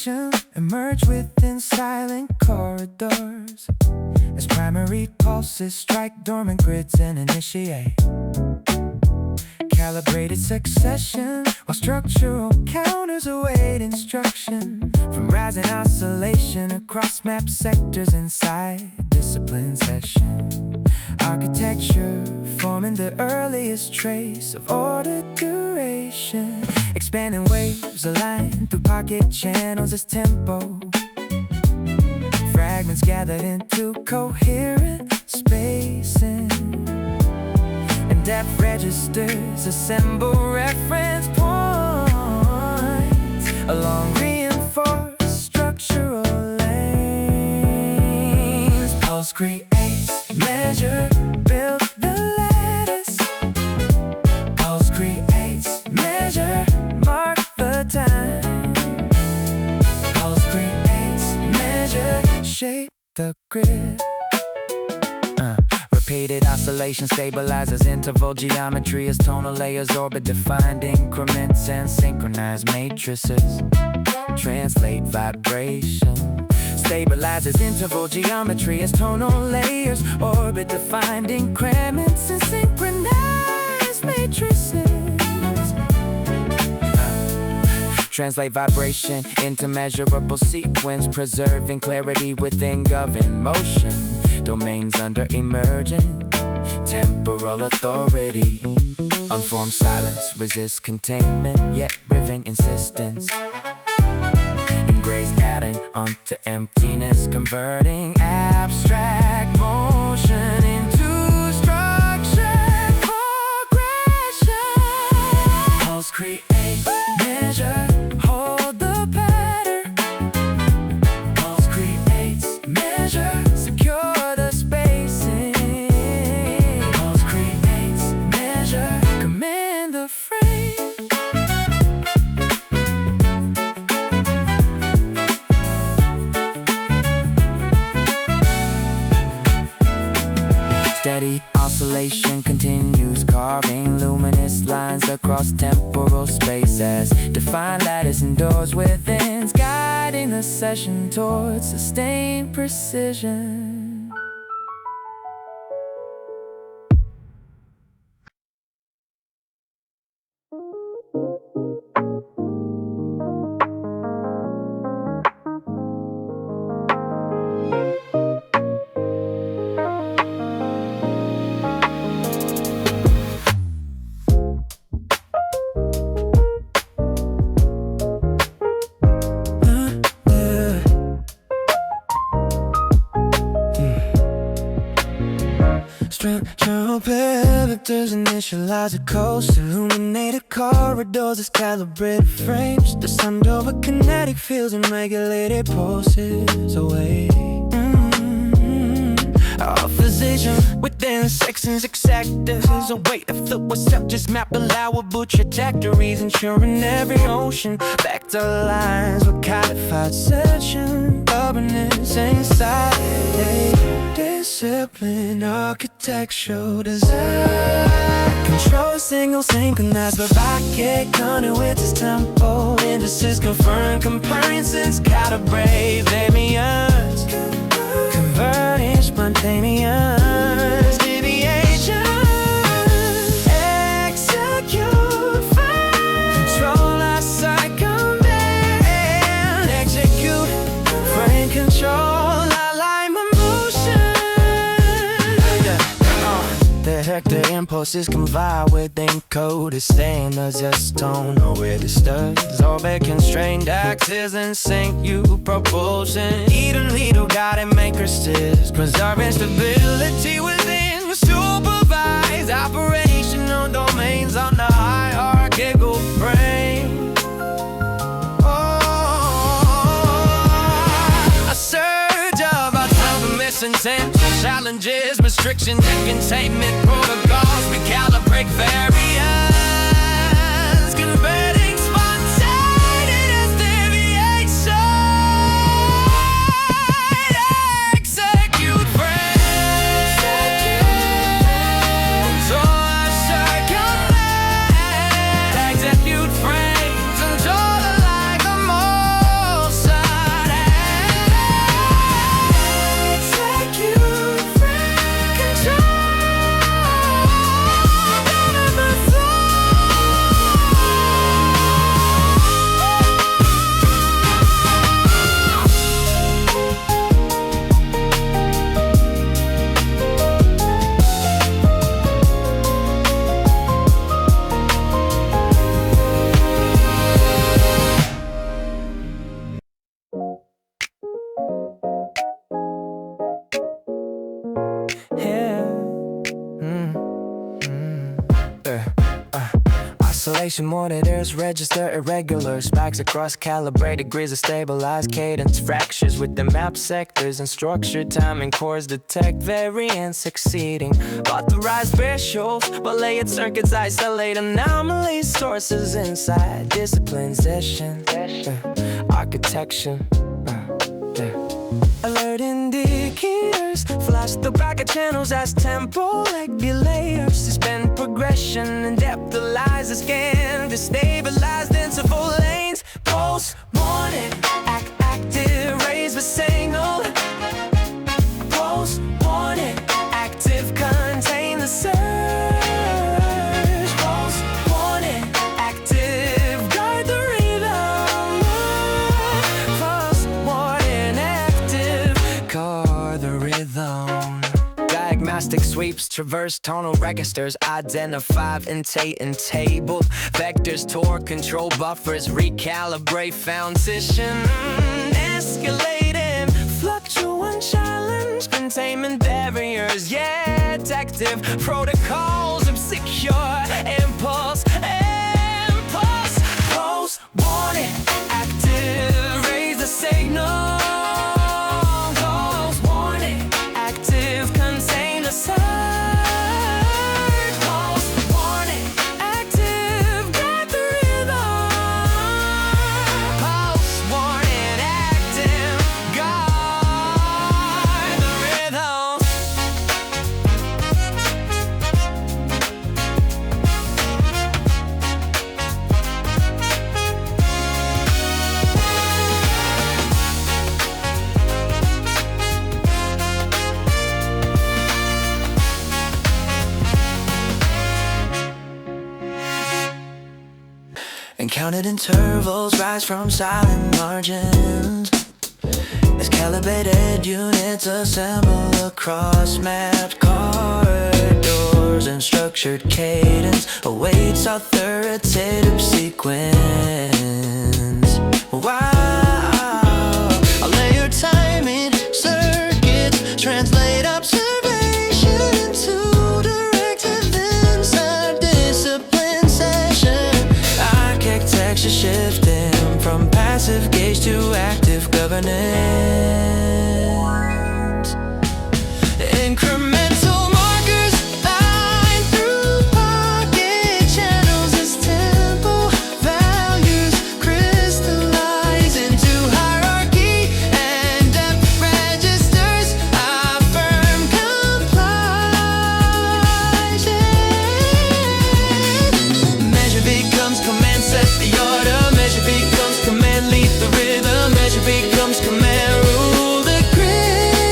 sensation emerge within silent corridors as primary pulses strike dormant grids and initiate calibrated succession, while structural counters await instruction from rising oscillation across map sectors inside discipline session. Architecture forming the earliest trace of order duration, expanding waves aligned through pocket channels as tempo fragments gathered into coherent spacing, and depth registers assemble reference points along reinforced structural lanes. Pulse creates measure, build the lattice. Pulse creates measure, mark the time. Pulse creates measure, shape the grid. Repeated oscillation stabilizes interval geometry as tonal layers orbit defined increments and synchronized matrices. Translate vibration stabilizes interval geometry as tonal layers orbit defined increments and synchronized matrices. Translate vibration into measurable sequence, preserving clarity within governed motion. Domains under emergent temporal authority. Unformed silence resists containment, yet riven insistence. And grace adding onto emptiness, converting abstract motion into structured progression. Pulse creates measure, hold the pattern. Pulse creates measure, secure the spacing. Pulse creates measure, command the frame. Steady oscillation continues, carving luminous lines across temporal spaces. Define lattice and doors within, guiding the session towards sustained precision. Structural parameters initialize a coast, illuminated corridors as calibrated frames. The sun over kinetic fields and regulated pulses away. Opposition within sections, exactors a weight of footwork, just map allowable trajectories, ensuring every ocean back to lines with codified session. Governance inside discipline, architectural design. Control single synchronized, but rocket conduits is tempo. Indices confirm comparisons, calibrate variance. Converting spontaneous deviation. Execute fine. Control outside command. Execute frame control. Alignment motion. The impulses convive with encoded standards. Just don't know where to start. Orbit constrained axes and sync you propulsion. Evenly to guided matrices, preserving stability within supervised operational domains on the hierarchical frame. A surge of autonomous intent, challenges, restrictions, and containment protocols. Recalibrate variance, converting spontaneous deviation. Execute frames. So I circulate. Execute frames. Control like a motion. Oscillation monitors register irregular spikes across calibrated grids of stabilized cadence fractures with the map sectors and structured timing cores detect variance exceeding authorized thresholds, but layered circuits isolate anomalies sources inside discipline session architecture. Alert indicators flash the bracket channels as tempo regulators suspend progression and depthalize the scan destabilized interval lanes pulse warning active raise the signal pulse warning active contain the surge pulse warning active guide the rhythm pulse warning active guard the rhythm. Diagnostic sweeps traverse tonal registers, identify and table vectors, torque control buffers, recalibrate foundation, escalating fluctuant challenge, containment barriers, yet active protocols of secure impulse, pulse warning, active raise the signal. And counted intervals rise from silent margins as calibrated units assemble across mapped corridors and structured cadence awaits authoritative sequence. Wow, a layered timing circuits translate observation into directive inside discipline session. Architecture shifting from passive gauge to active governance. Incremental markers line through pocket channels as tempo values crystallize into hierarchy and depth registers affirm compliance. Measure becomes command, set the order. Measure becomes command, lead the rhythm. Measure becomes command, rule the grid.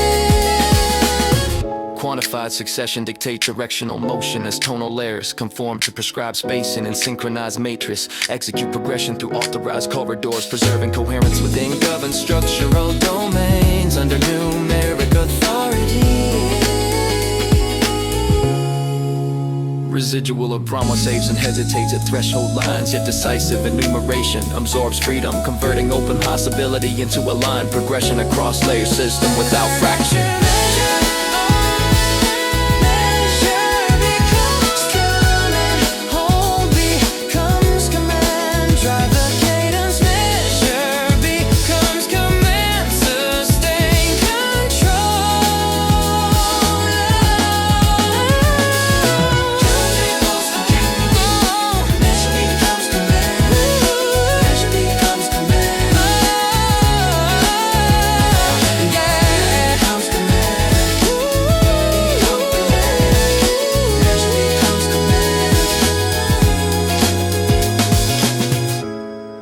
Quantified succession dictate directional motion as tonal layers conform to prescribed spacing and synchronized matrix. Execute progression through authorized corridors, preserving coherence within governed structural domains under numeric authority. Residual of Brahma saves and hesitates at threshold lines, yet decisive enumeration absorbs freedom, converting open possibility into a line progression across layer system without fracture.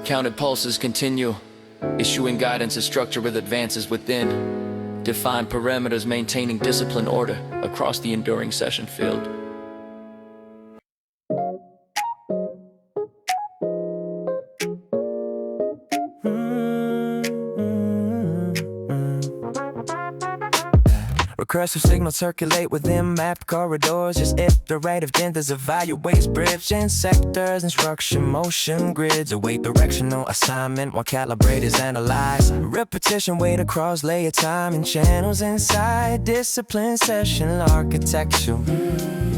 Counted pulses continue, issuing guidance as structure with advances within. Define parameters, maintaining discipline order across the enduring session field. Recursive signals circulate within mapped corridors. Just iterative genders evaluates bridge and sectors. Instruction motion grids await directional assignment while calibrators analyze. Repetition weight across layer time and channels inside discipline session architecture.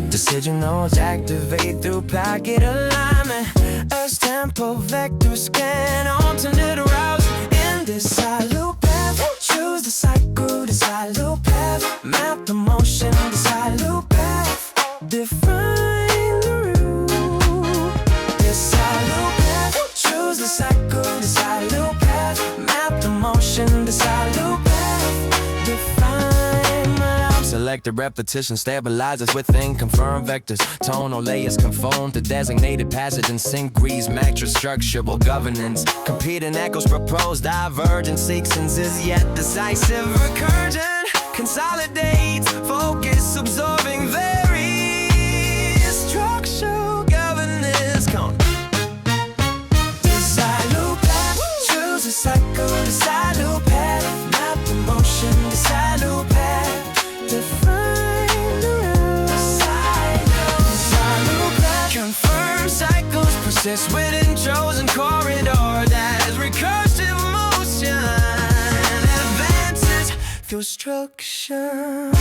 Decision nodes activate through packet alignment. tempo vector scan, alternate routes in this side loop path. Choose the cycle, the side loop path. Map the motion, the side loop path. Define the route. This side loop path. Choose the cycle, the side loop path. Map the motion, the side loop path. Define my route. Select the repetition stabilizers within confirmed vectors. Tonal layers conform to designated passage and sync mattress structural governance. Competing echoes propose divergent sequences, yet decisive recursion. Consolidates, focus, absorbing various structural governance. Come on. The side loop path. Choose a cycle, the side loop path. Map the motion, the side loop path. Define the route. Side loop path. Confirm cycles persist within chosen corridor. That is recursive motion. Advances through structure.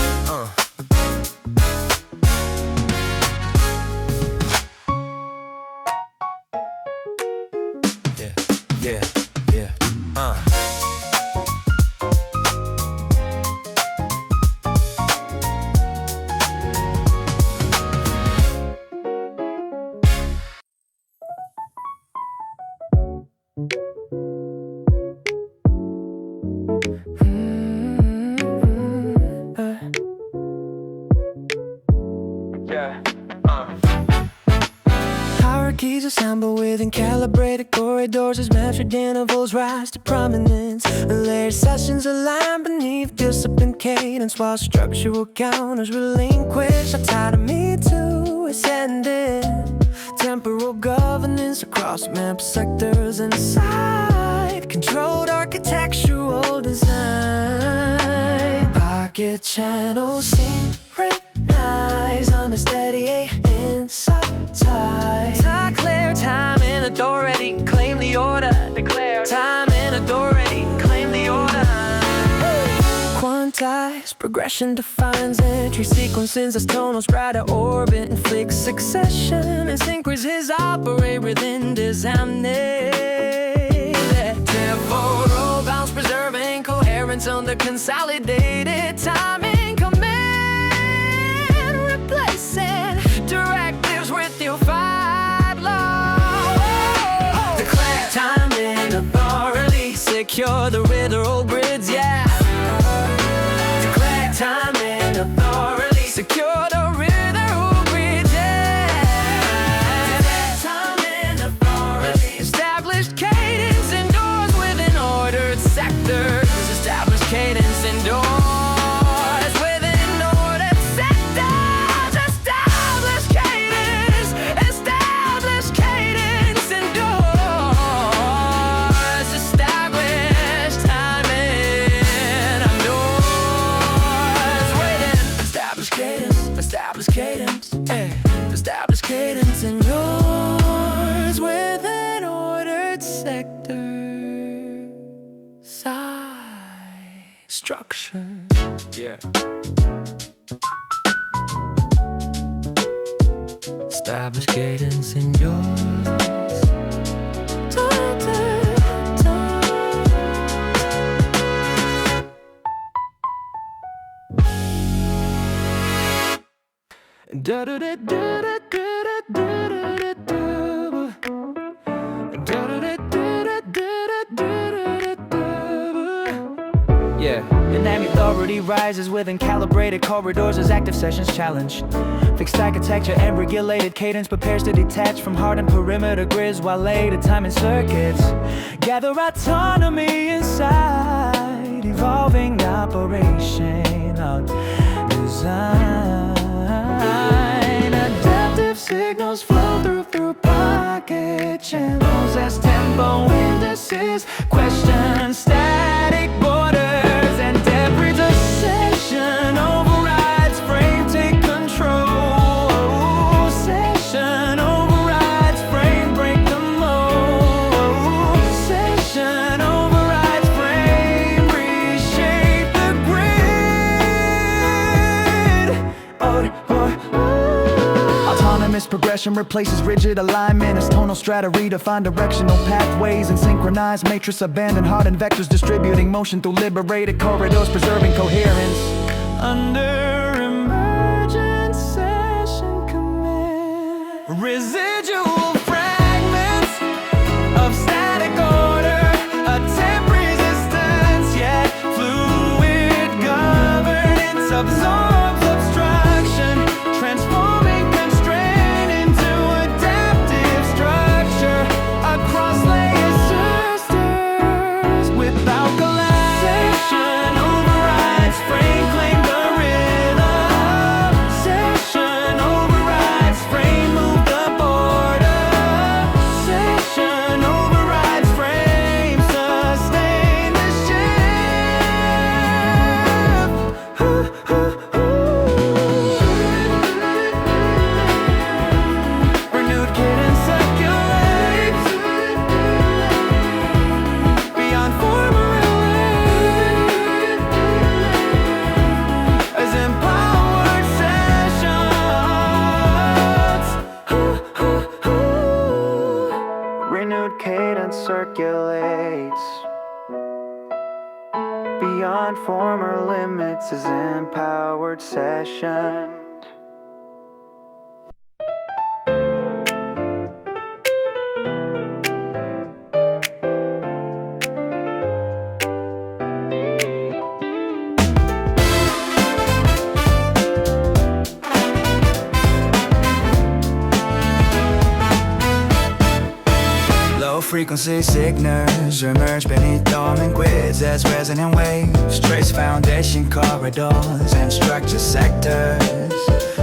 Yeah. Hierarchies assemble within calibrated corridors as metric intervals rise to prominence. Layered sessions align beneath disciplined cadence while structural counters relinquish autonomy to ascending. Temporal governance across map sectors inside controlled architectural design. Pocket channels synchronize on a steady inside tide. Declare time in authority, claim the order. Declare time in authority, claim the order. Quantized progression defines entry sequences as tonals right at orbit and fixed succession, and synchronous operate within designated temporal bounds, preserving coherence on the consolidated timing command, replacing directives with unified law. Declare time and authority, secure the literal grids, yeah. Declare time and authority, secure the literal grids, yeah. Declare time and authority, established cadence indoors within ordered sectors. Established cadence indoors. Established cadence indoors within ordered sector side structure. Yeah. Established cadence indoors. Da da da da da da da da da. Yeah, dynamic authority rises within calibrated corridors as active sessions challenge. Fixed architecture and regulated cadence prepares to detach from hardened perimeter grids while later timing circuits gather autonomy inside evolving operation of design. Adaptive signals flow through pocket channels as tempo indices question static borders and depreciation overrides frame take control. Session overrides frame break the mold. Session overrides frame reshape the grid. Autonomous progression progression replaces rigid alignment as tonal strata redefine directional pathways and synchronized matrix abandon hardened vectors distributing motion through liberated corridors preserving coherence under emergent session command. Residual fragments of static order, a temp resistance yet fluid governance absorbs obstruction, transforming constraint into adaptive structure across layer sisters without collapsation overrides frame claim the rhythm. Session overrides frame move the border. Session overrides frame sustain the shift. Renewed cadence circulates beyond former as empowered sessions. Renewed cadence circulates beyond former limits as empowered session. Low frequency signals emerge beneath dormant grids as resonant waves trace foundation corridors and structure sectors.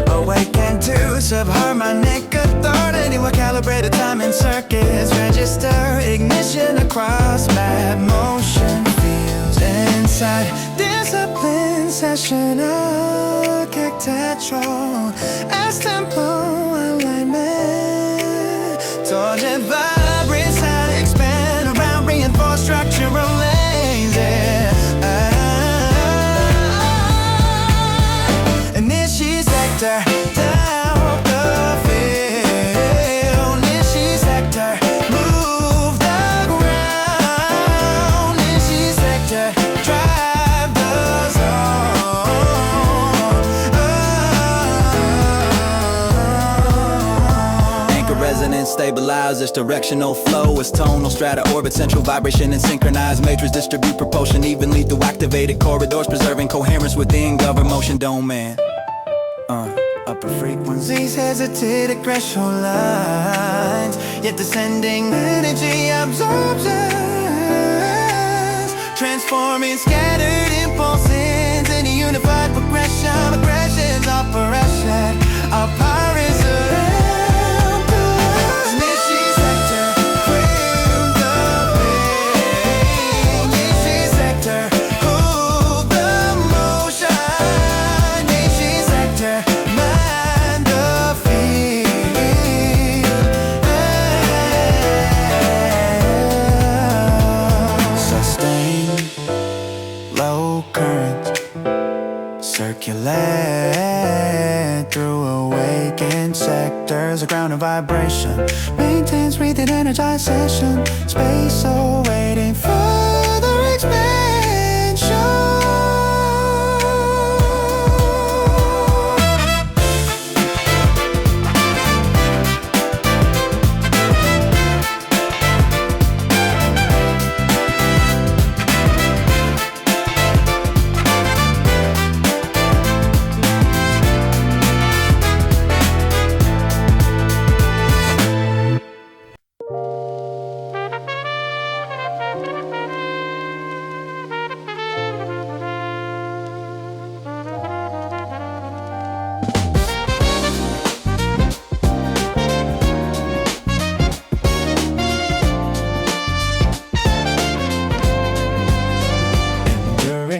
Awaken to subharmonic authority where calibrated timing circuits register ignition across map motion fields inside discipline session architectural as tempo alignment tortured vibrant sound expand around reinforced structural lanes, initiate sector down the field. Initiate sector move the ground. Initiate sector drive the zone. Anchor resonance stabilizes directional flow as tonal strata orbit central vibration and synchronized matrix distribute propulsion evenly through activated corridors preserving coherence within govern motion domain. Upper frequencies hesitate at threshold lines, yet descending energy absorbs us, transforming scattered impulses into unified progression. Aggression's operation, our power is around us. Initiate sector, frame the pain. Initiate sector, hold the motion. Initiate sector, mind the field. Sustain, low current, circulate through awakened sectors. A ground of vibration maintains breathing energized session. Space awaiting further expansion.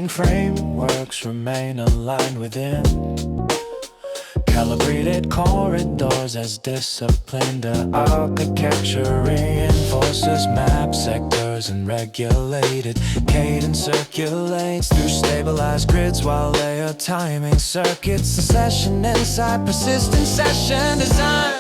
Frameworks remain aligned within calibrated corridors as disciplined architecture reinforces map sectors and regulated cadence circulates through stabilized grids while layer timing circuits. The session inside persistent session design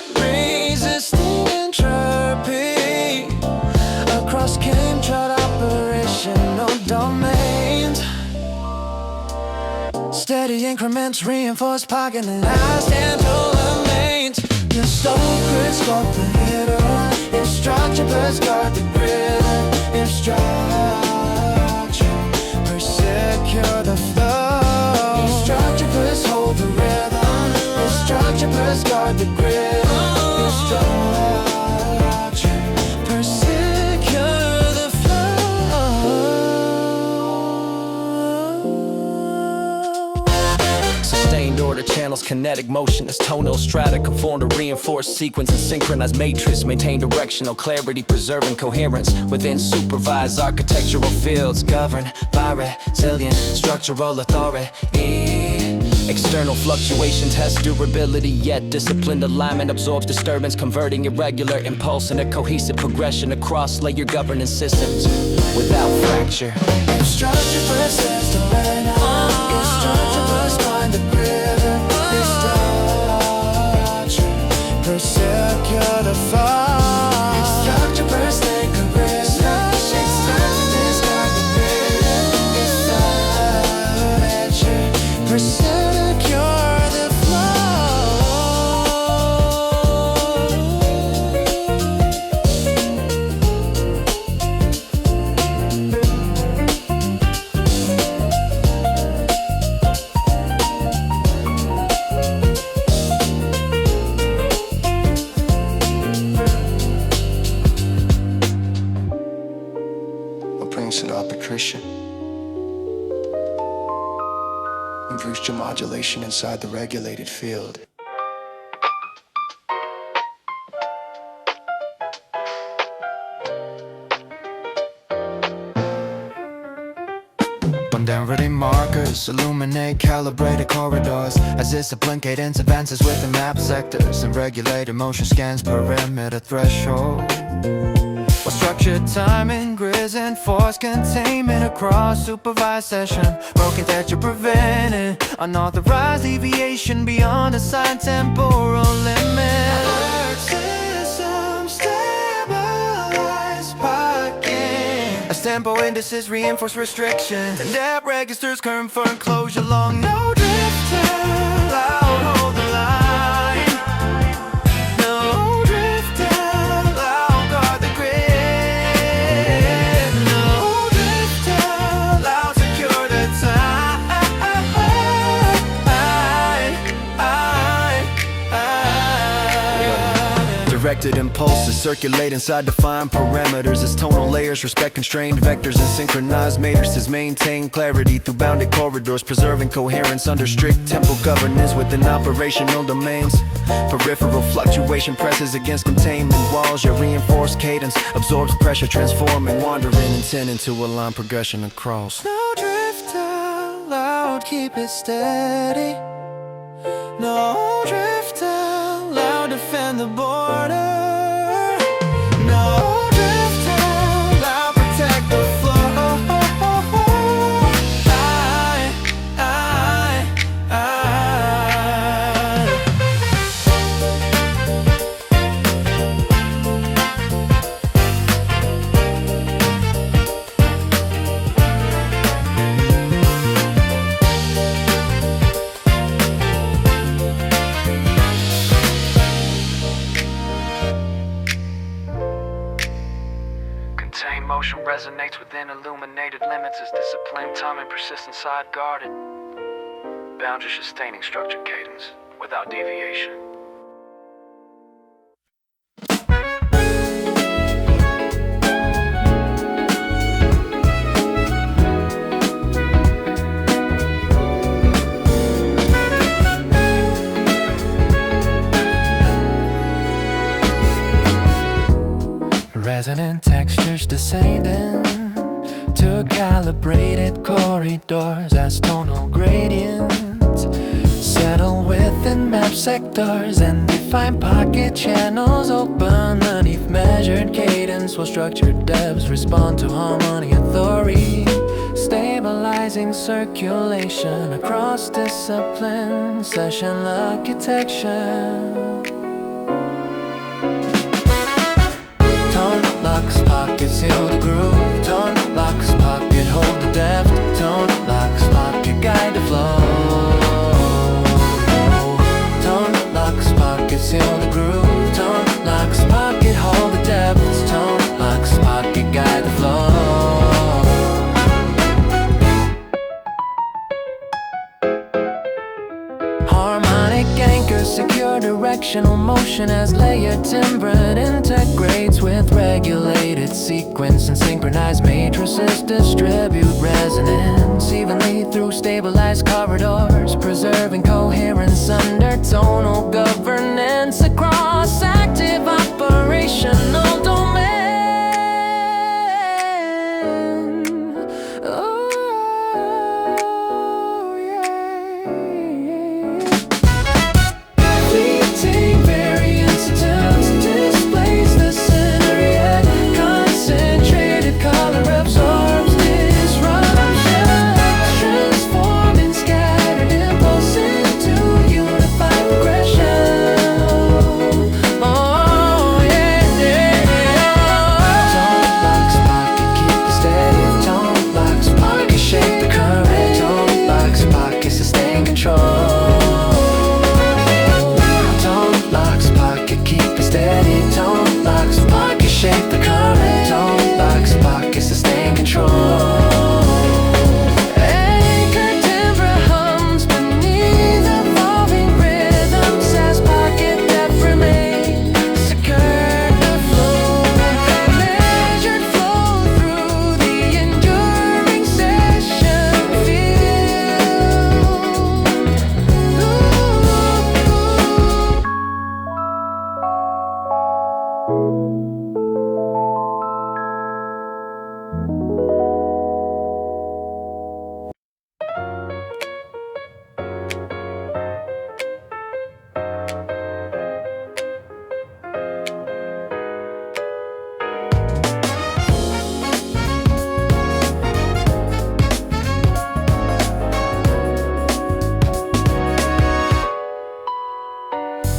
Steady increments reinforce pocket and last remains. Your stokers got the hitter. If structure burst guard the grid. If structure persecure the flow. If structure burst hold the rhythm. If structure burst guard the grid. If structure persecure the flow. Sustained order channels kinetic motion as tonal strata conform to reinforced sequence and synchronized matrix. Maintain directional clarity, preserving coherence within supervised architectural fields. Governed by resilient structural authority. External fluctuation tests durability, yet disciplined alignment absorbs disturbance, converting irregular impulse into cohesive progression across layer governance systems without fracture. If structure persists, don't let out. If structure bursts, find the grid. If structure persecure the fall. If structure bursts, take a risk. If structure discard the grid. If structure persecure the brings it arbitration. Improves your modulation inside the regulated field. Bondarity markers illuminate calibrated corridors as discipline cadence advances within map sectors and regulated motion scans perimeter threshold. While structured timing, grids and force containment across supervised session. Broken that you're preventing unauthorized deviation beyond assigned temporal limit. Alert system stabilized parking. As tempo indices reinforce restrictions and app registers confirm closure long no drifter. Loud hold the line. No drifter. Loud guard the grid. Directed impulses circulate inside defined parameters as tonal layers respect constrained vectors and synchronized matrices. Maintain clarity through bounded corridors, preserving coherence under strict tempo governance within operational domains. Peripheral fluctuation presses against containment walls. Your reinforced cadence absorbs pressure, transforming wandering intent into a line progression across. No drift out loud, keep it steady. No drift out loud, defend the border. No drift out loud, protect the floor. Motion resonates within illuminated limits as discipline, time, and persistence side guarded. Boundary sustaining structured cadence without deviation. Resonant textures descending to calibrated corridors as tonal gradients settle within map sectors and define pocket channels open beneath measured cadence while structured depths respond to harmony authority, stabilizing circulation across discipline session architecture. Locks, pocket, seal the groove. Tone locks, pocket, hold the depth. Tone locks, pocket, guide the flow. secure directional motion as layered timbrate integrates with regulated sequence and synchronized matrices distribute resonance evenly through stabilized corridors, preserving coherence under tonal governance across active operational domain.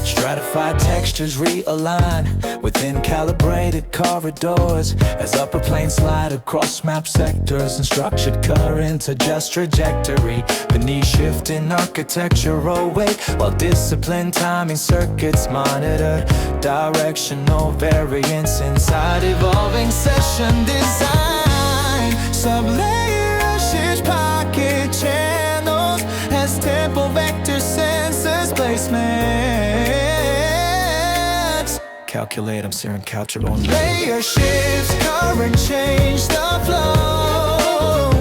Stratified textures realign within calibrated corridors as upper planes slide across map sectors and structured currents adjust trajectory beneath shifting architectural weight while disciplined timing circuits monitor directional variance inside evolving session design. Sublayer shifts pocket channels as tempo vector sensors placement. Calculate, I'm searing culture on layer shifts, current change the flow.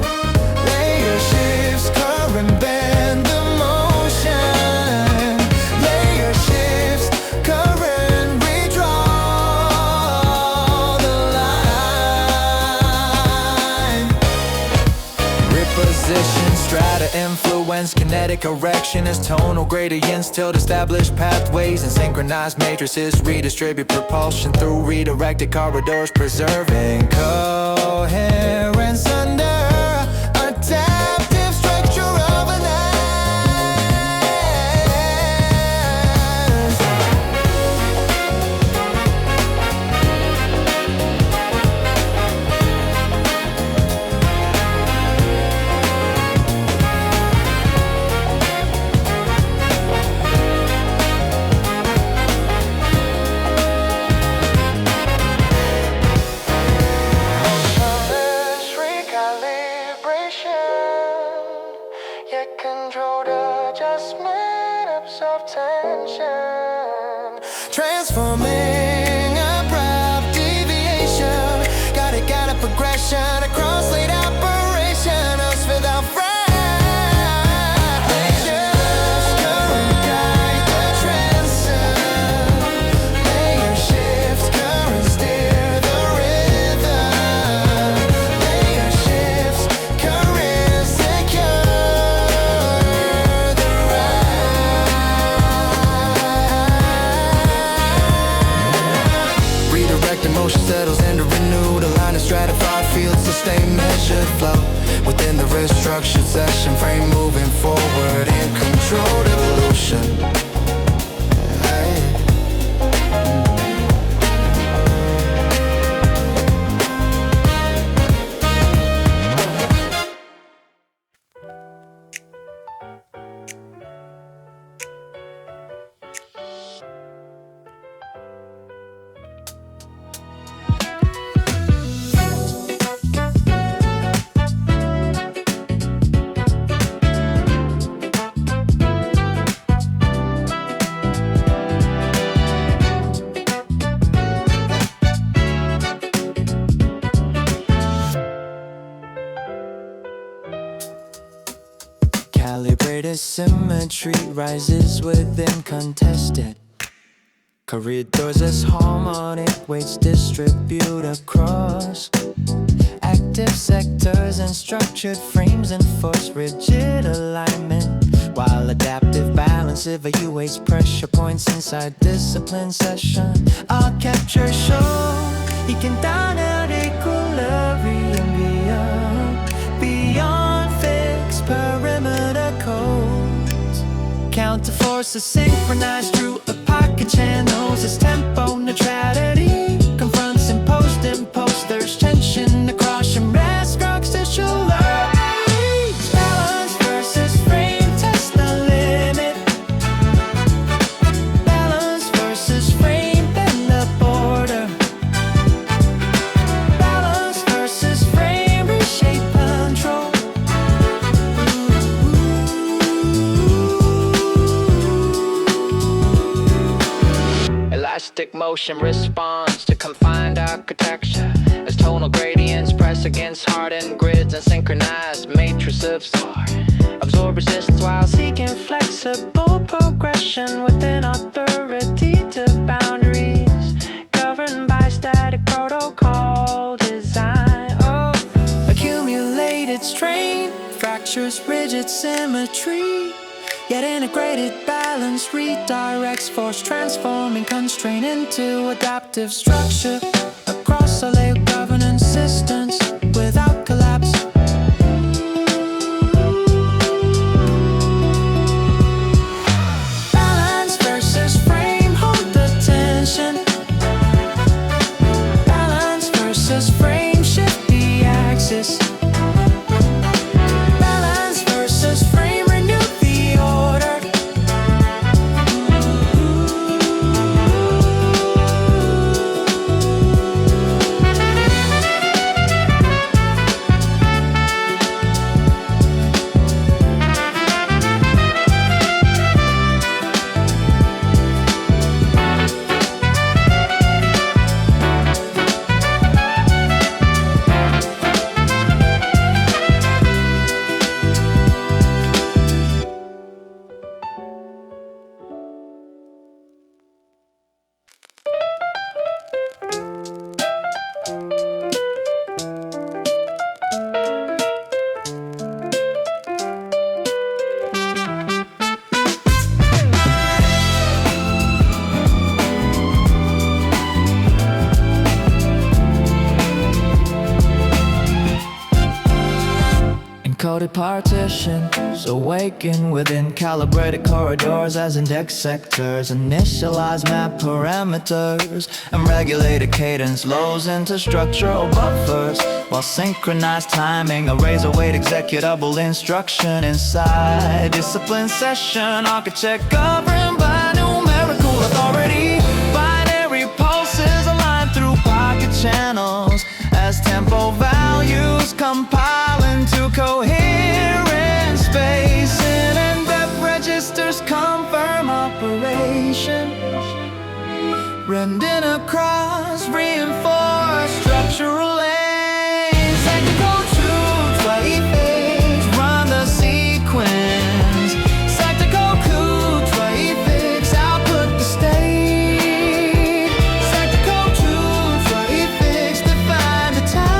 Layer shifts, current bend the motion. Layer shifts, current redraw the line. Reposition, strata influence, kinetic erection as tonal gradients tilt established pathways and synchronized matrices redistribute propulsion through redirected corridors, preserving coherence under adaptive structure of an controlled adjustment absorb tension, transforming abrupt deviation. Got a progression across late operations without fractions. Current guide the transit. Layer shifts, current steer the rhythm. Layer shifts, current secure the ride. Redirect emotion settles into renewed, aligned and stratified fields, sustain measured flow within the wrist structured session frame, moving forward in controlled evolution. Calibrated symmetry rises within contested corridors as harmonic weights distribute across active sectors, and structured frames enforce rigid alignment, while adaptive balance evaluates pressure points inside discipline session. Architecture show he can down out equilibrium beyond fixed perimeter codes. Counter forces synchronized through a pocket channels as tempo neutrality confronts imposed. There's tension across your mass structural lines. Balance versus frame, test the limit. Balance versus frame, bend the border. Balance versus frame, reshape control. Elastic motion responds to confined architecture as tonal gradients press against hardened grids and synchronized matrices. Absorb resistance while seeking flexible progression within authoritative boundaries governed by static protocol design. Oh, accumulated strain fractures rigid symmetry, yet integrated balance redirects force, transforming constraint into adaptive structure across a layer governance systems without collapse. Balance versus frame, hold the tension. Balance versus frame, shift the axis. Balance versus frame, renew the order. Encoded partitions awaken within calibrated corridors as index sectors initialize map parameters and regulated cadence lows into structural buffers, while synchronized timing arrays await executable instruction inside discipline session. Architect governed by numerical authority, binary pulses align through pocket channels as tempo values compile into coherent spacing, and depth registers confirm operation. Rending across reinforced structural lanes, technical truths, wave fix, run the sequence. Sectical codes, wave fix, output the state. Sectical truths, wave fix, define the time.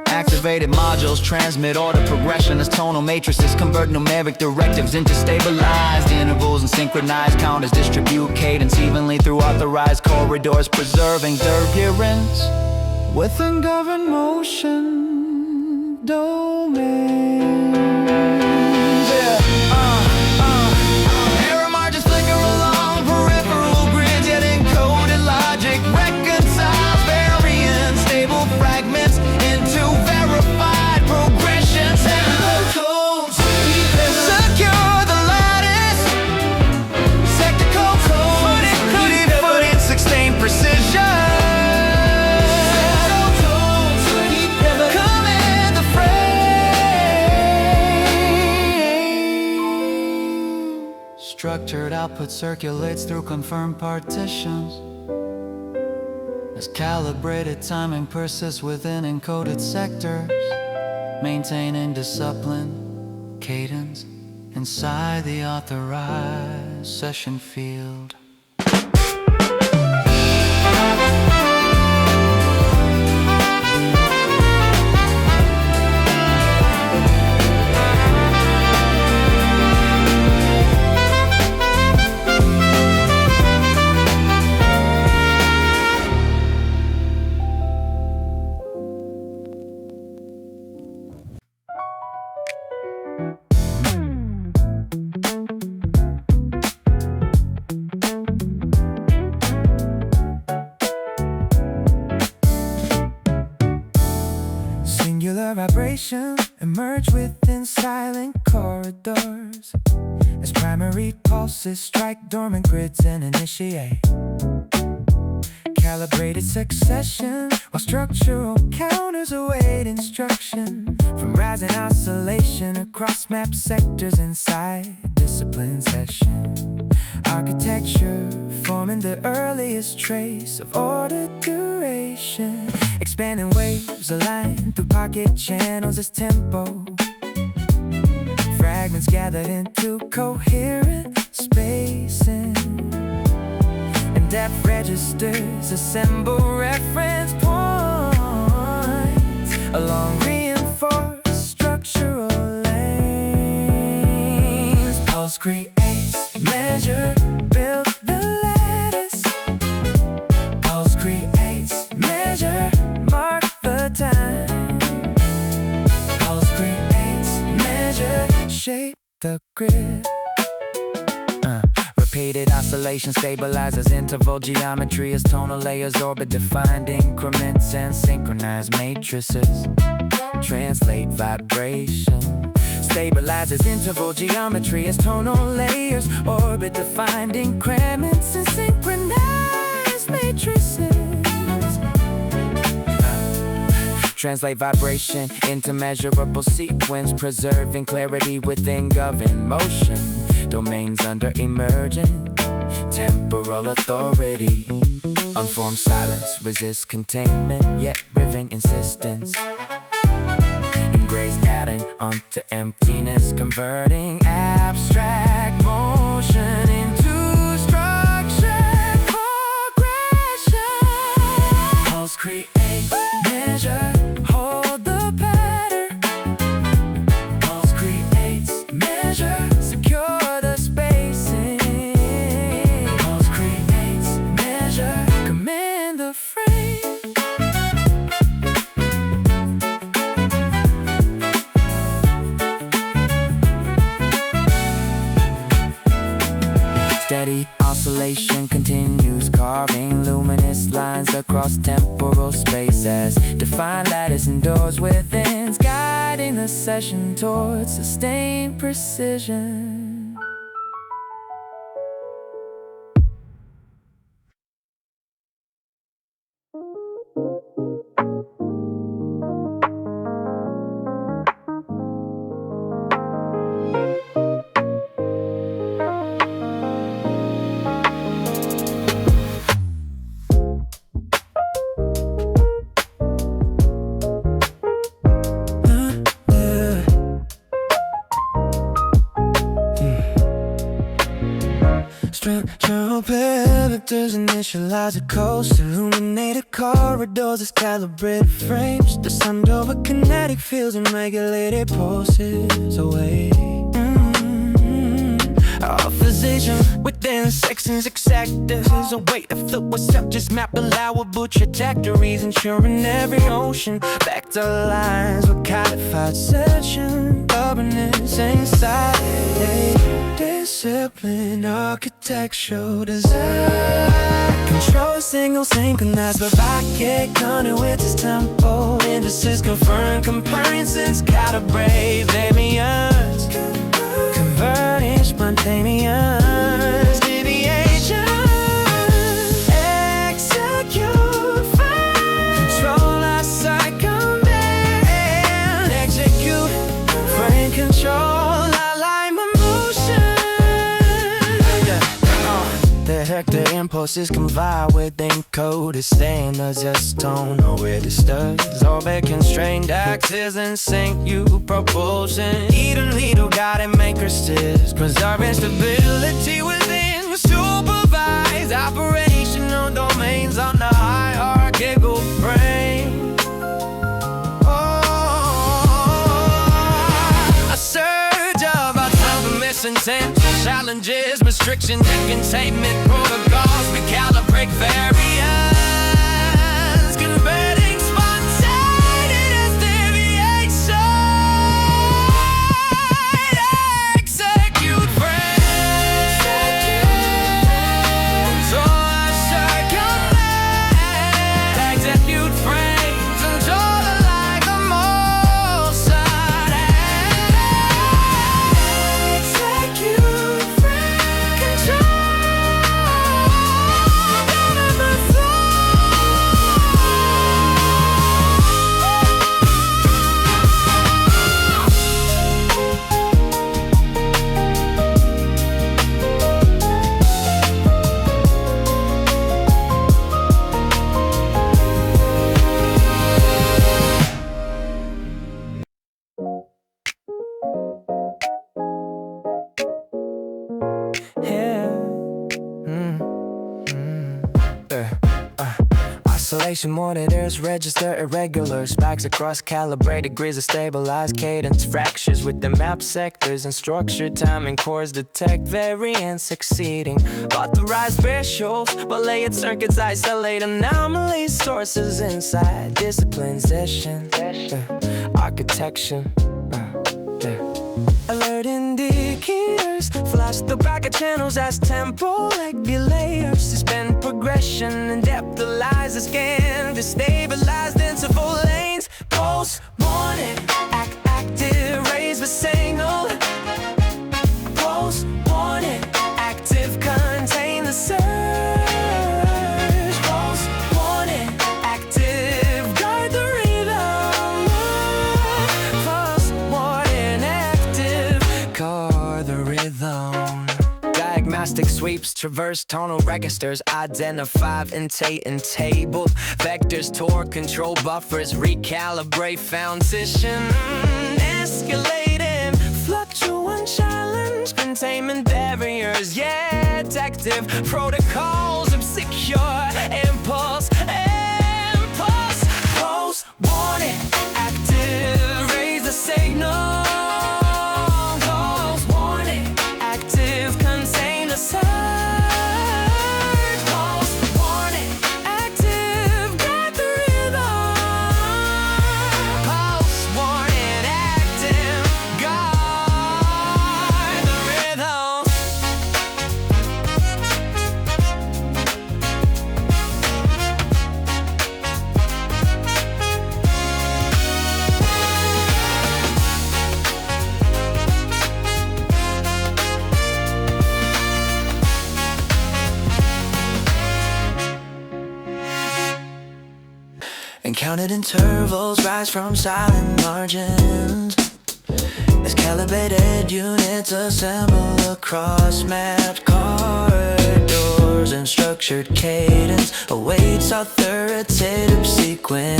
Activated modules transmit order progression as tonal matrices convert numeric directives into stabilized intervals, and synchronized counters distribute cadence evenly through authorized corridors, preserving adherence within governed motion domains. Error margins flicker along peripheral grids, yet encoded logic reconciles variance stable fragments into verified progressions. And codes secure the lattice. Sectical code included but in sustained precision. Command the frame. Structured output circulates through confirmed partitions as calibrated timing persists within encoded sectors, maintaining discipline, cadence inside the authorized session field. Vibration emerge within silent corridors as primary pulses strike dormant grids and initiate calibrated succession, while structural counters await instruction from rising oscillation across map sectors inside discipline session. Architecture forming the earliest trace of order duration, expanding waves aligned through pocket channels as tempo fragments gathered into coherent spacing, and depth registers assemble reference points along reinforced structural lanes. Pulse creates measure, build the lattice. Pulse creates measure, mark the time. Pulse creates measure, shape the grid. Repeated oscillation stabilizes interval geometry as tonal layers orbit defined increments and synchronized matrices. Translate vibration stabilizes interval geometry as tonal layers orbit defined increments and synchronized matrices. Translate vibration into measurable sequence, preserving clarity within governed motion. Domains under emergent temporal authority. Unformed silence resists containment, yet riven insistence. Engraves adding onto emptiness, converting abstract motion into structured progression. Pulse creates measure, hold the pattern. Pulse creates measure, secure the spacing. Pulse creates measure, command the frame. Steady oscillation continues, carving luminous lines across temporal spaces. Define lattice and doors within, guiding the session towards sustained precision. Structural parameters initialize a coast, illuminated corridors as calibrated frames. The sun over kinetic fields and regulated pulses away. Opposition within sections, exactors is a way to flip what's up. Just map allowable trajectories, ensuring every ocean back to lines with codified session. Governance inside discipline, architectural design. Control single synchronized, but rocket conduits is tempo. Indices confirm compliances, calibrate variance. Converting spontaneous deviation. Execute fine. Control outside command. Execute frame control alignment motion. The hector impulses can vie with encoded standards. Just don't know where to start. Orbit constrained axes and sync you propulsion. Evenly to guided matrices, preserving stability within supervised operational domains on the hierarchical frame. A surge of autonomous intent, challenges, restrictions, and containment protocols. Recalibrate variance, converting spontaneous deviation. Execute frames, so I circumvent. Execute frames, control it like a motion. Execute frames, control. Oscillation monitors register irregular spikes across calibrated grids of stabilized cadence fractures with the map sectors and structured timing cores detect variance exceeding authorized thresholds, but layered circuits isolate anomalies sources inside discipline session architecture. Alert indicators flash the back of channels as tempo like layers. Suspend progression and depthalize the scan. Destabilized interval lanes. Pulse warning, active, raise the signal. Pulse warning, active, contain the surge. Pulse warning, active, guide the rhythm. Pulse warning, active, guard the rhythm. Diagnostic sweeps, traverse tonal registers, identify intate and table vectors, torque control buffers, recalibrate foundation, escalating, fluctuant challenge, containment barriers, yet active protocols of secure impulse, pulse warning, active, raise the signal. And counted intervals rise from silent margins as calibrated units assemble across mapped corridors and structured cadence awaits authoritative sequence.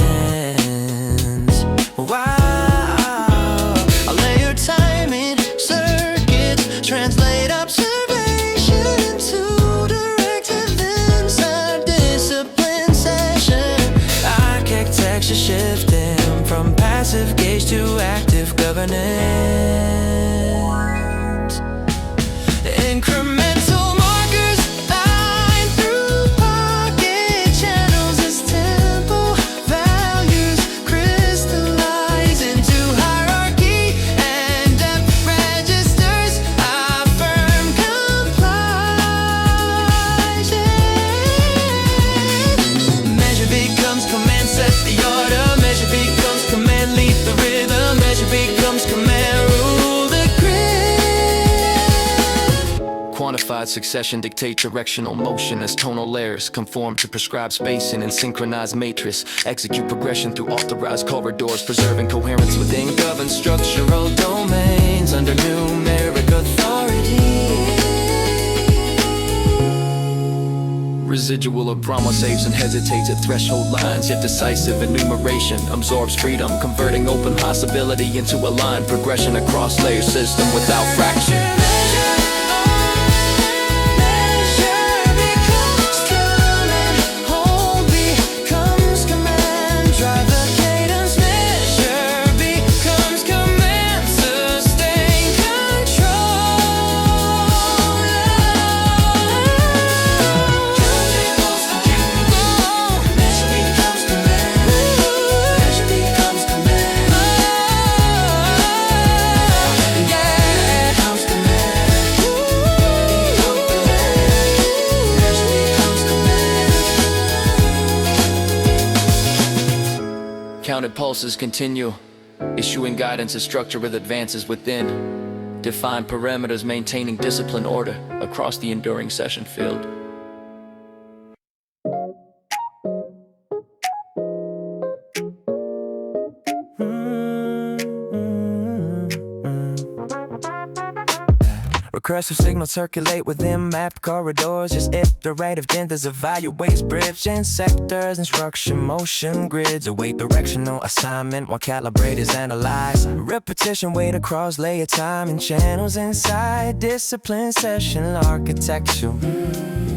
Wow, a layered timing circuits translate observation into directive inside discipline session. Architecture shifting from passive gauge to active governance. Incremental markers line through pocket channels as tempo values crystallize into hierarchy and depth registers. Affirm compliance. Measure becomes command, set the order. Measure becomes command, lead the rhythm. Measure becomes command, rule the grid. Quantified succession dictate directional motion as tonal layers conform to prescribed spacing and synchronized matrix. Execute progression through authorized corridors, preserving coherence within governed structural domains under numeric authority. Residual of drama saves and hesitates at threshold lines, yet decisive enumeration absorbs freedom, converting open possibility into a line progression across layer system without fraction. Counted pulses continue, issuing guidance as structure with advances within. Define perimeters, maintaining discipline order across the enduring session field. Recursive signals circulate within map corridors. Just iterative genders evaluates bridge and sectors. Instruction motion grids await directional assignment while calibrators analyze. Repetition weight across layer time and channels inside discipline session architecture.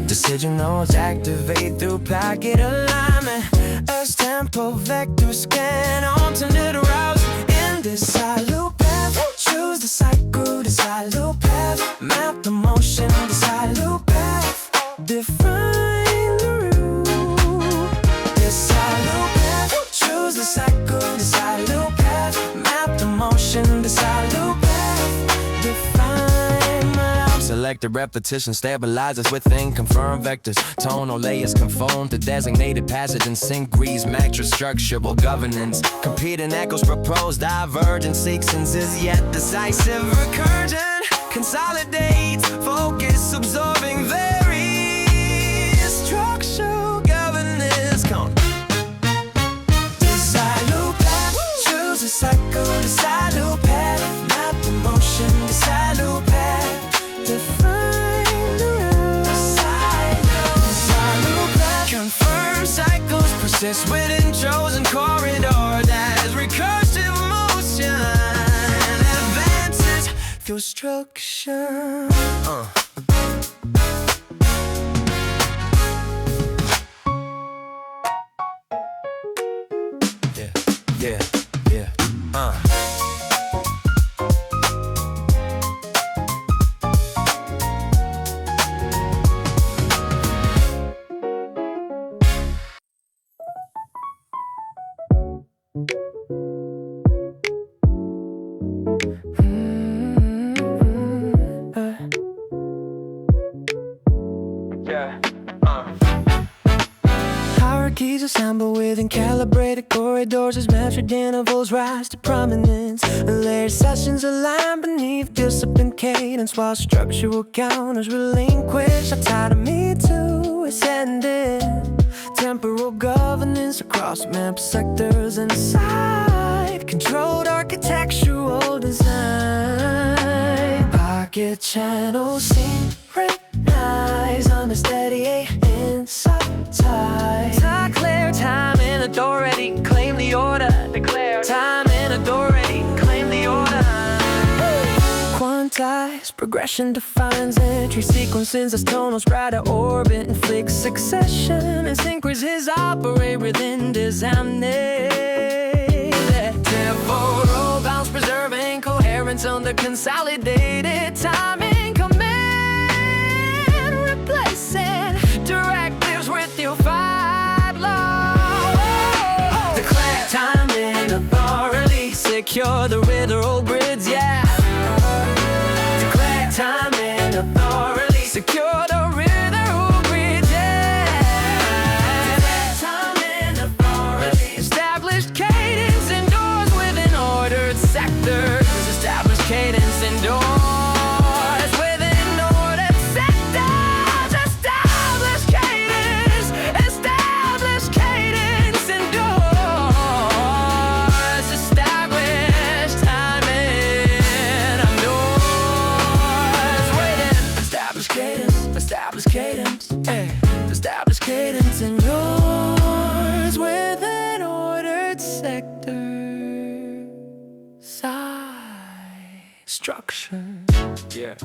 Decision nodes activate through packet alignment as tempo vector scan alternate routes in this side loop path. Choose the cycle, the side loop path. Map the motion, the side loop path. Define the route. This side loop path. Choose the cycle, the side loop path. Map the motion, the side loop path. Define my route. Selected repetition stabilizes within confirmed vectors. Tonal layers conform to designated passage and sync matrix structural governance. Competing echoes propose divergent sequences yet decisive recursion. Consolidates, focus, absorbing various structural governance. Come on. The side loop path, choose a cycle, the side loop path. Map the motion, the side loop path. Define the route. The side loop path. Confirm cycles, persist within chosen corridor. That is recursive motion. Through structure. Yeah. Hierarchies assemble within calibrated corridors as metric intervals rise to prominence. Layered sessions align beneath disciplined cadence while structural counters relinquish autonomy to ascended. Temporal governance across map sectors inside controlled architectural design. Pocket channels synchronize on a steady inside tide. Declare time in authority, claim the order. Declare time in authority, claim the order. Quantized progression defines entry sequences as tonals right at orbit and flick succession. And synchronous operate within design. Temporal bounce preserving coherence on the consolidated timing command. Replacing directives with your five law. Declare time and authority, secure the literal grids, yeah. Declare time and authority, secure the literal grids, yeah. Declare time and authority, established cadence indoors within ordered sectors. Established cadence indoors. sector side structure. Yeah.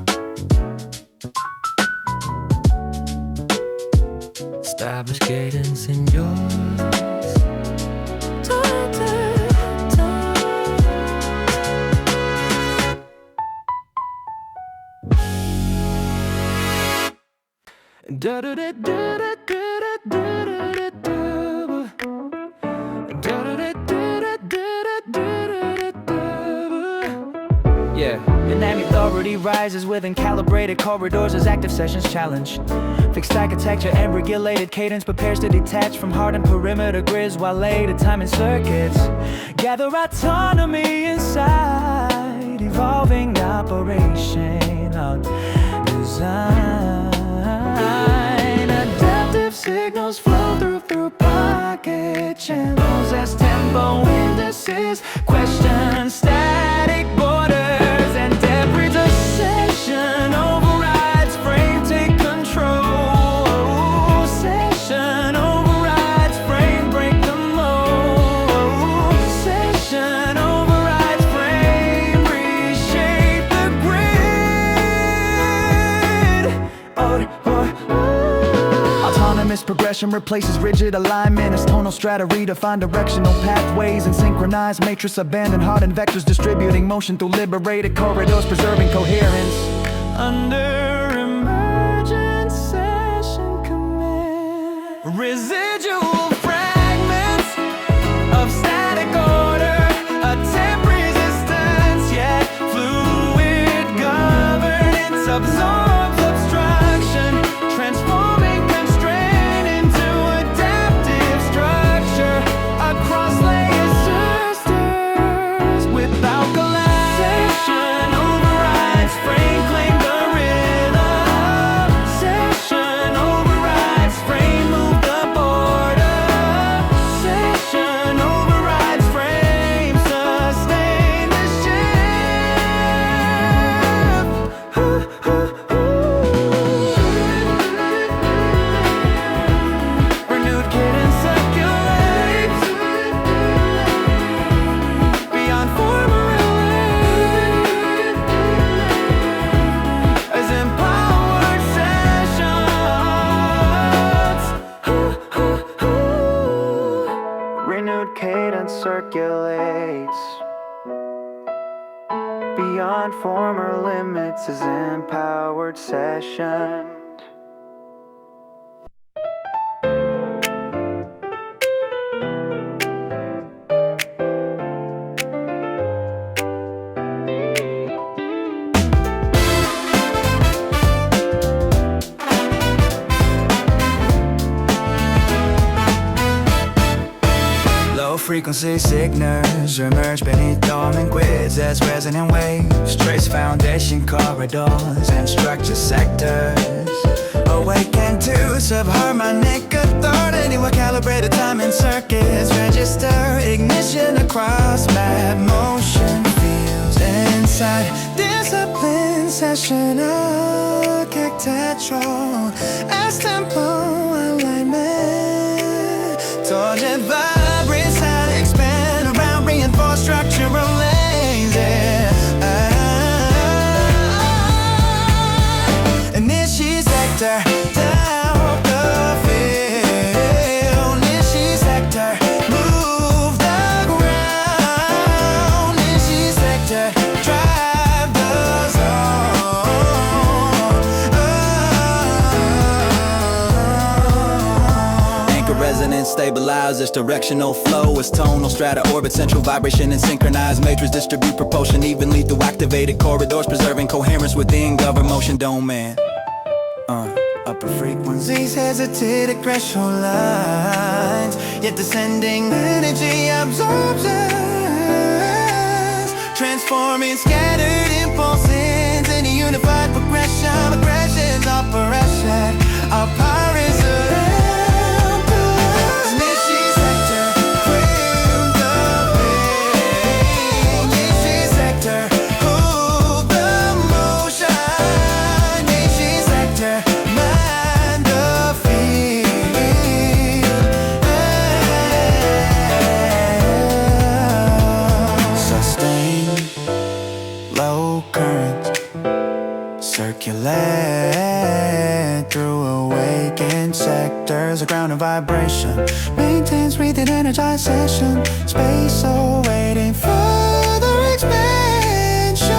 Establish cadence in yours. Da da da da da da da da da. Yeah, dynamic authority rises within calibrated corridors as active sessions challenge. Fixed architecture and regulated cadence prepares to detach from hardened perimeter grids while laid timing circuits gather autonomy inside evolving operational design. Adaptive signals flow through pocket channels as tempo indices question static borders and debris of session overrides frame take control. Session overrides frame break the mold. Session overrides frame reshape the grid. Autonomous progression replaces rigid alignment as tonal strata redefine directional pathways and synchronized matrix abandon hardened vectors distributing motion through liberated corridors preserving coherence under emergent session command. Residual fragments of static order, a temp resistance yet fluid governance absorbs obstruction, transforming constraint into adaptive structure across layer sisters without collapse. Session overrides frame claim the rhythm. Session overrides frame move the border. Session overrides frame sustain the shift. Renewed cadence circulates beyond former as empowered sessions. Renewed cadence circulates beyond former limits as empowered session. Low-frequency signals emerge beneath dormant grids as resonant waves trace foundation corridors and structure sectors. Awaken to subharmonic authority where calibrated timing circuits register ignition across map motion fields inside discipline session architectural as tempo alignment tortured vibrant sound expand around reinforced structural lanes. Initiate sector down the field. Initiate sector move the ground. Initiate sector drive the zone. Anchor resonance stabilizes directional flow as tonal strata orbit central vibration and synchronized matrix distribute propulsion evenly through activated corridors preserving coherence within governed motion domain. Upper frequencies hesitate at threshold lines, yet descending energy absorbs us, transforming scattered impulses into unified progression. Aggression's operation, our power is Olympus. Initiate sector, frame the field. Initiate sector, hold the motion. Initiate sector, mind the field. supervised session, space awaiting further expansion.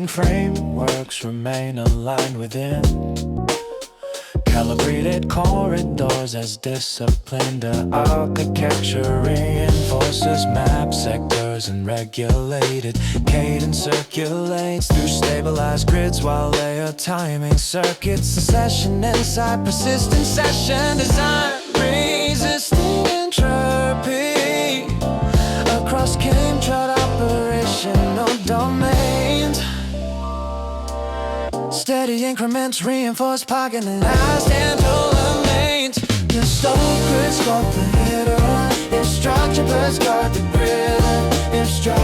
Frameworks remain aligned within calibrated corridors as disciplined architecture reinforces map sectors and regulated cadence circulates through stabilized grids while layer timing circuits succession inside persistent session design resisting entropy across chemtrad operational domains. Steady increments reinforce polygonized and domains. Your stove grids guard the hitter. If structure birds guard the grid. If structure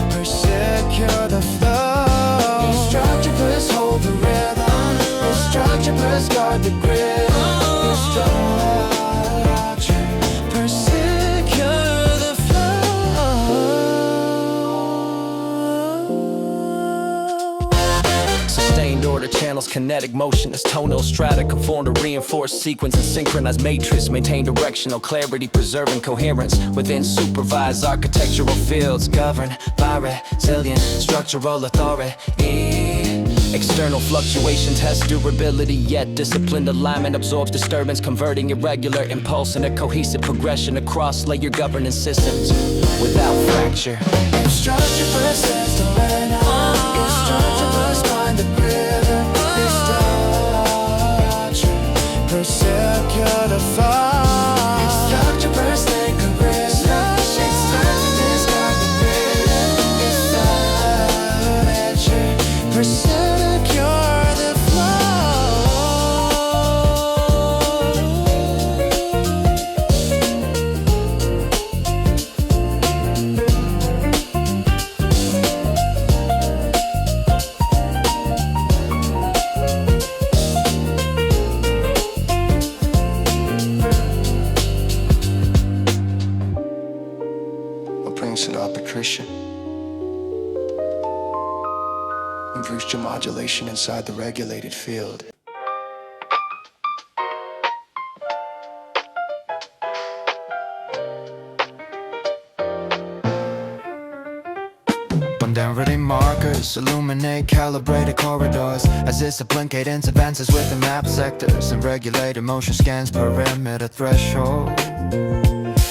persecure the flow. If structure birds hold the rhythm. If structure birds guard the grid. If structure persecure the flow. Sustained order channels kinetic motion as tonal strata conform to reinforced sequence and synchronized matrix. Maintain directional clarity, preserving coherence within supervised architectural fields. Governed by resilient structural authority. External fluctuation tests durability, yet disciplined alignment absorbs disturbance, converting irregular impulse into cohesive progression across layer governance systems without fracture. If structure persists, don't let out. If structure bursts, find the rhythm. If structure persecure the fall. If structure bursts, think of rhythm. If structure discard the rhythm. If structure persecure the What brings it arbitration? Improves your modulation inside the regulated field. Bondarity markers illuminate calibrated corridors as discipline cadence advances within map sectors and regulated motion scans perimeter threshold.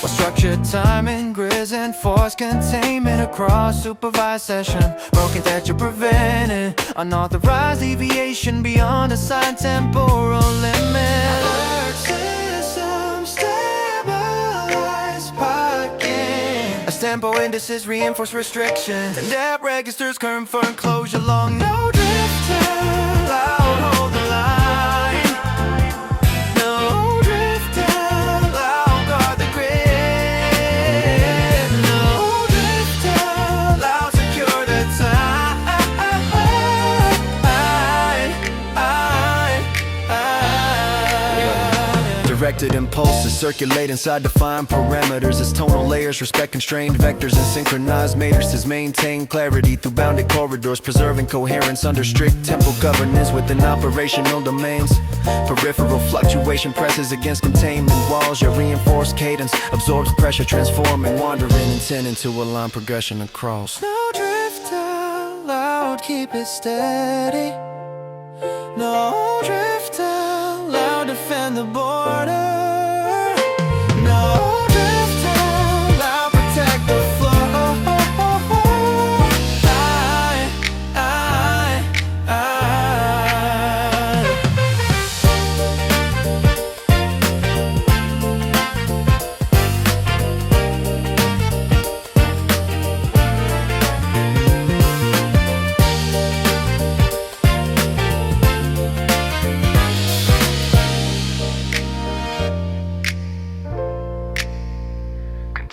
While structured timing grids enforce containment across supervised session, broken that you're preventing unauthorized deviation beyond assigned temporal limit. Alert system stabilized parking as tempo indices reinforce restrictions and app registers confirm closure long no drifter loud hold the line. No drifter loud guard the grid. No drifter loud secure the time. Directed impulses circulate inside defined parameters as tonal layers respect constrained vectors and synchronized matrices. Maintain clarity through bounded corridors, preserving coherence under strict tempo governance within operational domains. Peripheral fluctuation presses against containment walls. Your reinforced cadence absorbs pressure, transforming wandering intent into a line progression across. No drifter loud, keep it steady. No drifter loud, defend the border. No drifter loud, protect the floor.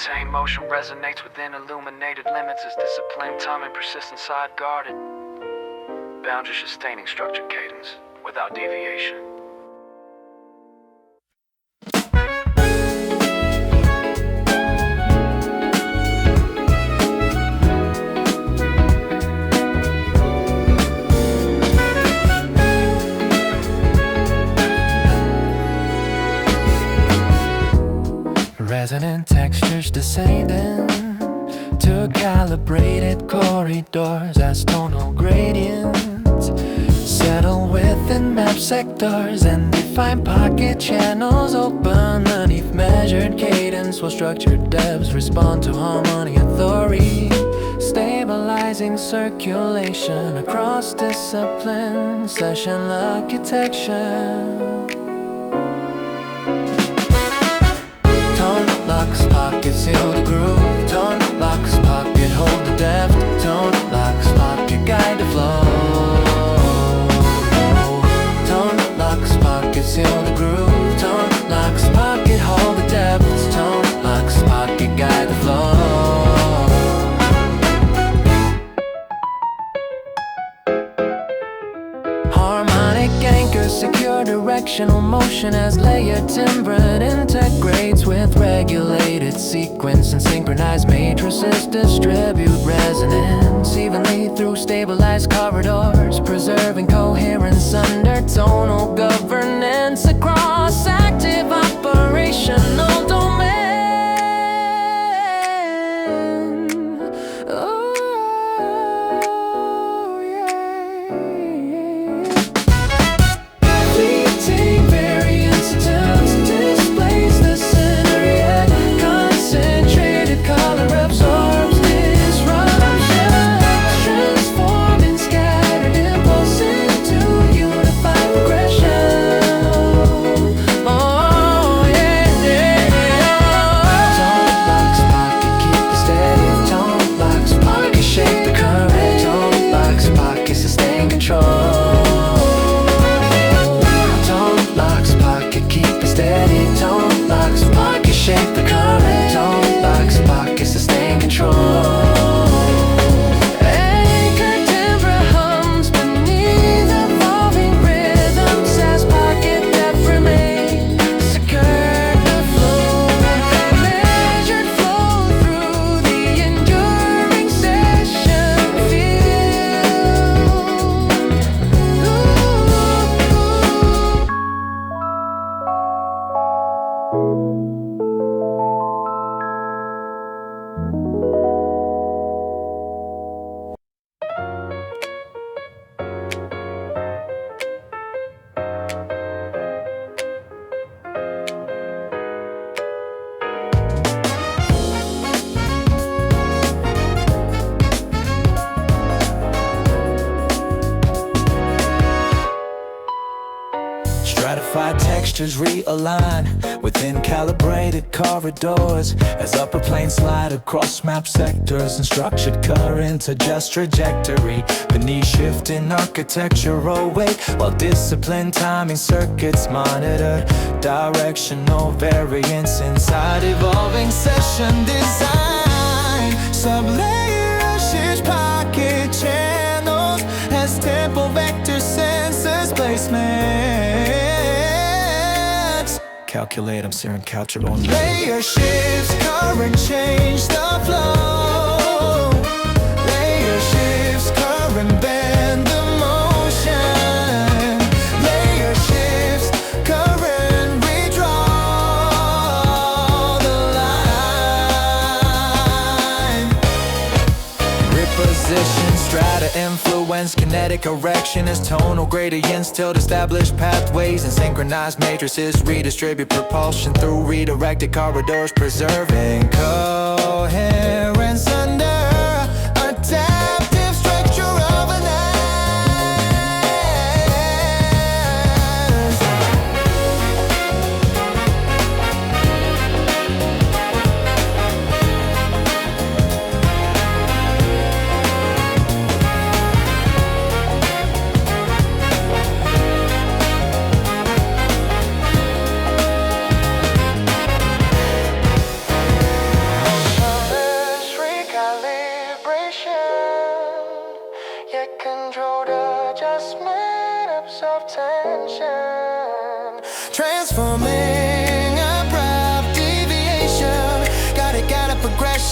maintain motion, resonates within illuminated limits, is disciplined, time and persistent, side guarded. Boundary sustaining structured cadence, without deviation. Resonant textures descending to calibrated corridors as tonal gradients settle within map sectors and define pocket channels open beneath measured cadence while structured depths respond to harmony authority, stabilizing circulation across disciplines, session architecture. Locks, pocket, seal the groove. Tone locks, pocket, hold the depth. Tone locks, pocket, guide the flow. Tone locks, pocket, seal the groove. Tone locks, pocket, hold the depth. Tone locks, pocket, guide the flow. Harmonic anchor, secure directional motion as layered timbre integrates with regulated sequence and synchronized matrices distribute resonance evenly through stabilized corridors, preserving coherence under tonal governance across active operational domain. Stratified textures realign within calibrated corridors as upper planes slide across map sectors and structured currents adjust trajectory beneath shifting architectural weight while disciplined timing circuits monitor directional variance inside evolving session design. Sublayer shifts pocket channels as tempo vector sensors placement. Calculate, I'm searing culture on layer shifts, current change the flow. Layer shifts, current bend the motion. Layer shifts, current redraw the line. Reposition, strata influence, kinetic erection as tonal gradients tilt established pathways and synchronized matrices redistribute propulsion through redirected corridors, preserving coherence under adaptive structure of an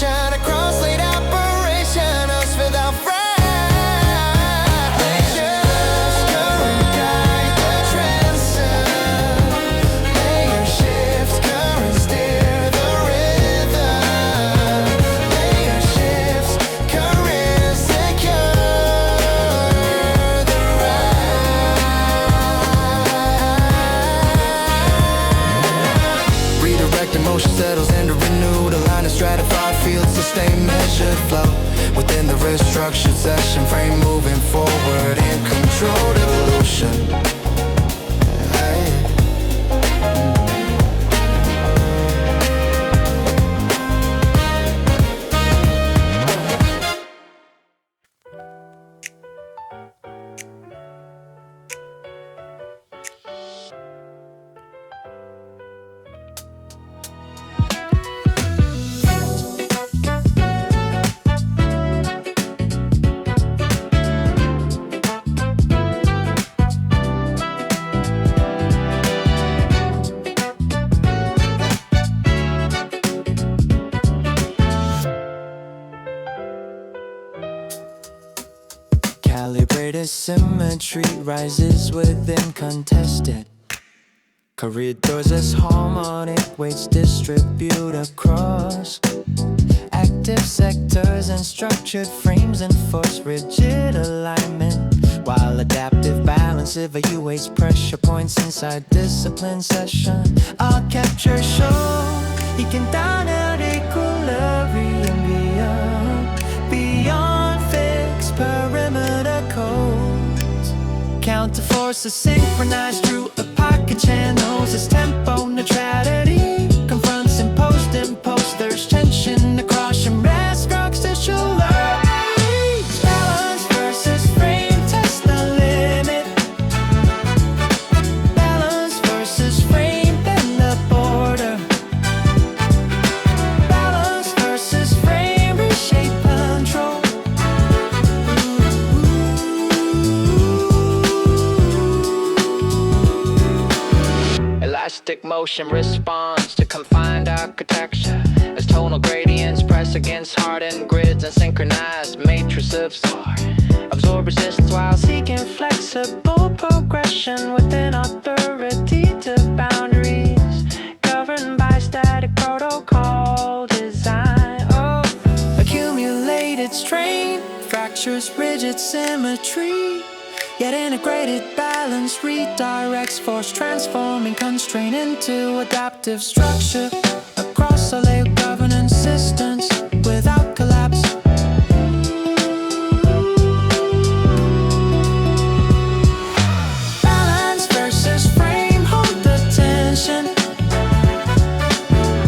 vibration across late operation, us without friction. Current guide the transit. Layer shift, current steer the rhythm. Layer shifts, current secure the ride. Redirect emotion settles into renewed, align the stratified fields, sustain measured flow within the wrist structured session frame, moving forward in controlled evolution. Hey. Calibrated symmetry rises within contested corridors as harmonic weights distribute across active sectors, and structured frames enforce rigid alignment, while adaptive balance evaluates pressure points inside discipline session. I'll capture show he can down out equilibrium beyond fixed perimeter codes. Counter forces synchronized through a pocket channels as tempo neutrality confronts imposed. There's tension across your mass structural lines. Balance versus frame, test the limit. Balance versus frame, bend the border. Balance versus frame, reshape control. Elastic motion responds to confined architecture as tonal gradients press against hardened grids and synchronized matrices. Absorb resistance while seeking flexible progression within authoritative boundaries governed by static protocol design. Oh, accumulated strain fractures rigid symmetry, yet integrated balance redirects force, transforming constraint into adaptive structure across a layer governance systems without collapse. Balance versus frame, hold the tension.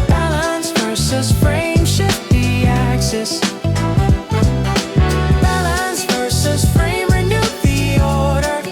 Balance versus frame, shift the axis. Balance versus frame, renew the order.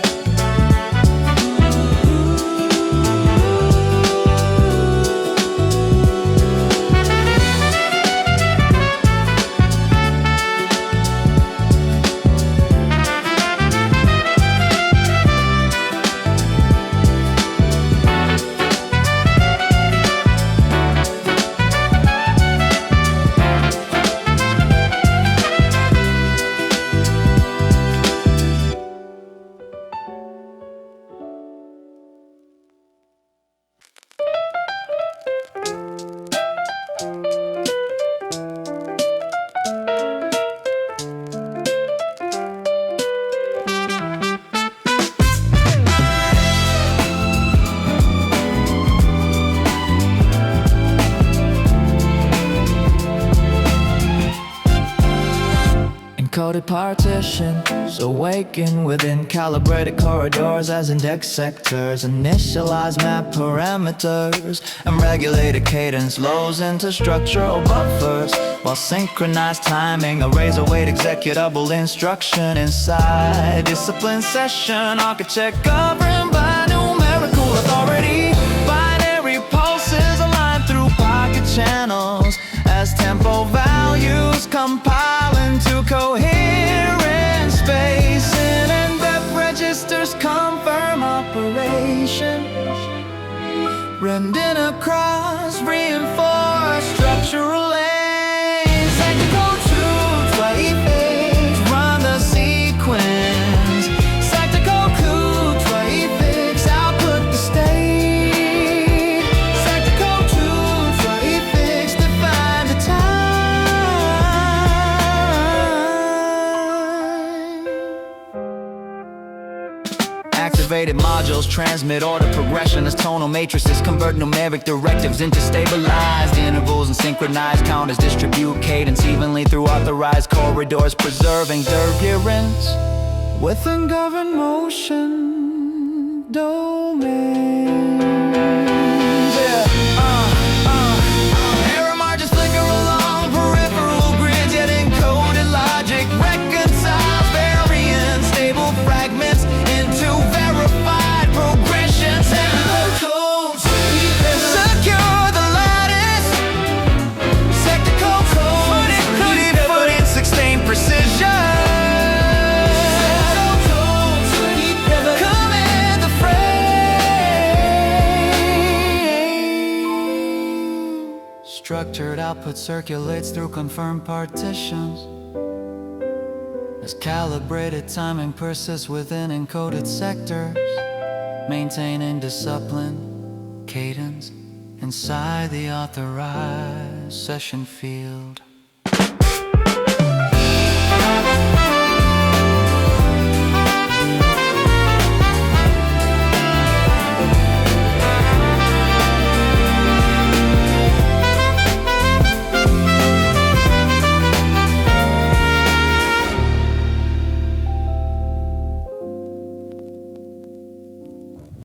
Encoded partitions awaken within calibrated corridors as index sectors initialize map parameters, and regulated cadence lows into structural buffers, while synchronized timing arrays await executable instruction inside discipline session architect governed by numerical authority. Binary pulses align through pocket channels as tempo values compile into coherent spacing, and depth registers confirm operation. Rending across reinforced structural lanes. calibrated modules transmit order progression as tonal matrices convert numeric directives into stabilized intervals and synchronized counters distribute cadence evenly through authorized corridors preserving turbulence with ungoverned motion domains. Error margins flicker along peripheral grids, yet encoded logic reconciles variant stable fragments into verified progressions and codes. Secure the lattice, sector code, put in sustained precision. Command the frame. Structured output circulates through confirmed partitions as calibrated timing persists within encoded sectors, maintaining discipline, cadence inside the authorized session field.